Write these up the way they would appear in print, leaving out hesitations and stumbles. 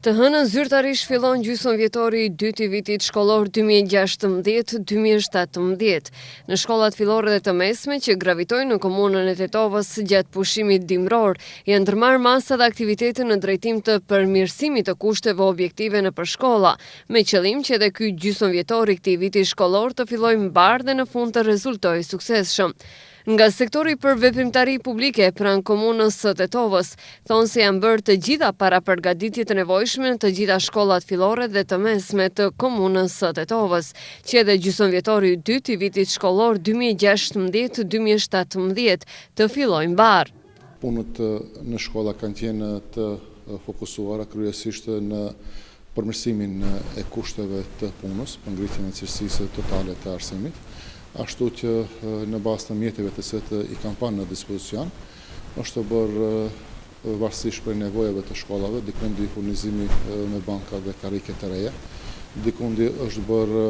Të hënën zyrtarisht fillon gjysmëvjetori i dytë i vitit shkollor 2016-2017. Në shkollat fillore dhe të mesme që gravitojnë në komunën e Tetovës gjatë pushimit dimror, janë ndërmarrë masa dhe aktivitete në drejtim të përmirësimit të kushteve objektive në përshkolla, me qëllim që edhe ky gjysmëvjetor i këtij viti shkollor të fillojë mbar dhe në fund të rezultojë suksesshëm. Nga sektori për veprimtari publike pranë komunës së Tetovës, thonë se janë bërë të gjitha para përgatitje të nevojshme në të gjitha shkollat fillore dhe të mesme të komunës së Tetovës, që edhe gjysmëvjetori i dytë i vitit shkollor 2016-2017 të fillojë mbar. Punët në shkolla kanë qenë të fokusuara kryesisht në përmirësimin e kushteve të punës, për ngritjen e cilësisë totale të arsimit, ashtu që në bazë të mjeteve të cilat i kanë parë në dispozicion, është bërë varësisht për nevojave të shkollave, dikundi furnizimi me banka dhe karrike të reja, dikundi është bërë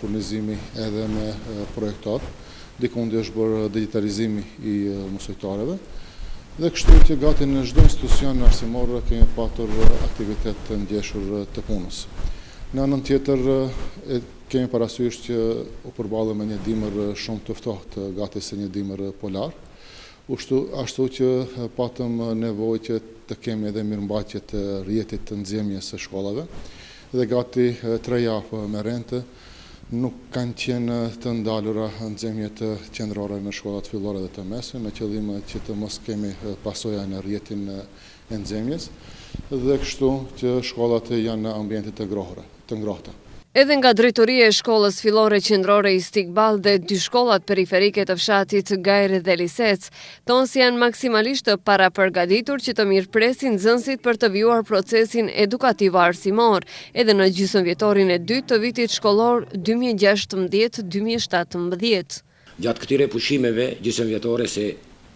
furnizimi edhe me projektor, dikundi është bërë digitalizimi i mësojtarëve, dhe kështu që gati në çdo institucion arsimor kemi patur aktivitet të ndjeshur të punës. Në anën tjetër, kemi parasysh që u përballëm me një dimër shumë të ftohtë, gati se një dimër polar, ashtu që patëm nevojë që të kemi edhe mirëmbajtje të rrjetit të nxjemjes së shkollave, dhe gati 3 javë me rente nuk kanë qenë të ndalura nxjemjet qendrore në shkollat fillore dhe të mesme, me qëllim që të mos kemi pasoja në rrjetin e nxjemjes, dhe kështu që shkollat janë në ambiente të ngrohta. Edhe nga drejtoria e shkollës fillore qendrore Istiqbal dhe 2 shkollat periferike të fshatit Gajre dhe Lisec, thonë se janë maksimalisht të parapërgatitur që të mirëpresin nxënësit për të vijuar procesin edukativ arsimor, edhe në gjysmëvjetorin e dytë të vitit shkollor 2016-2017. Gjatë këtyre pushimeve gjysmëvjetore se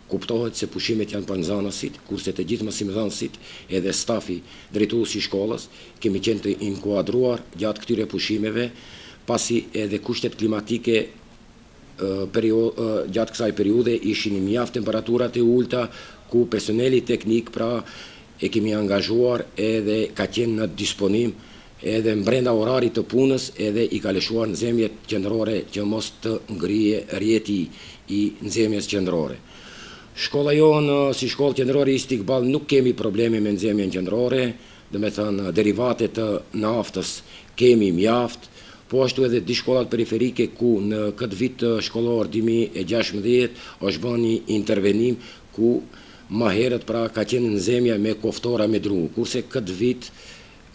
kuptohet se pushimet janë për nxënësit, kurse të gjithë mësimdhënësit edhe stafi drejtuesi i shkollës kemi qenë të inkuadruar gjatë këtyre pushimeve, pasi edhe kushtet klimatike gjatë kësaj periudhe ishin mjaft temperaturat e ulta, ku personeli teknik pra e kemi angazhuar edhe ka qenë në disponim edhe brenda orarit të punës edhe i ka lëshuar nxjemjet qendrore që mos të ngrije rrjeti i nxjemjes qendrore. Shkolla jonë, si shkollë qendrore Istiqbal, nuk kemi probleme me nxjemjen qendrore, dhe me thënë derivate të naftës kemi mjaft, po ashtu edhe 2 shkollat periferike ku në këtë vit shkollor 2016 është bërë një intervenim ku më herët pra ka qenë nxjemja me koftora me dru, kurse këtë vit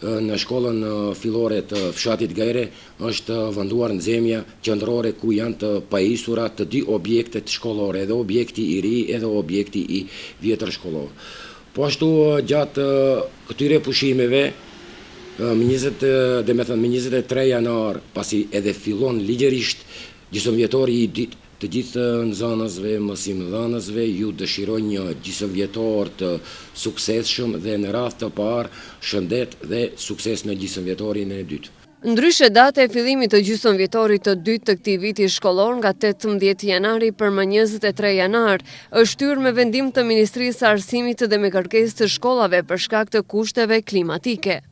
në shkollën fillore të fshatit Gajre është venduar nxjemja qendrore ku janë të pajisura të 2 objektet shkollore, edhe objekti i ri edhe objekti i vjetër shkollor. Po ashtu gjatë këtyre pushimeve, me 23 janar, pasi edhe fillon ligjerisht gjysmëvjetori i dytë, të gjithë nxënësve, mësimdhënësve ju dëshiroj një gjysmëvjetor të suksesshëm dhe në radhë të parë shëndet dhe sukses në gjysmëvjetorin e dytë. Ndryshe data e fillimit të gjysmëvjetorit të dytë të këtij viti shkollor nga 18 janari për më 23 janar është shtyrë me vendim të Ministrisë së Arsimit dhe me kërkesë të shkollave për shkak të kushteve klimatike.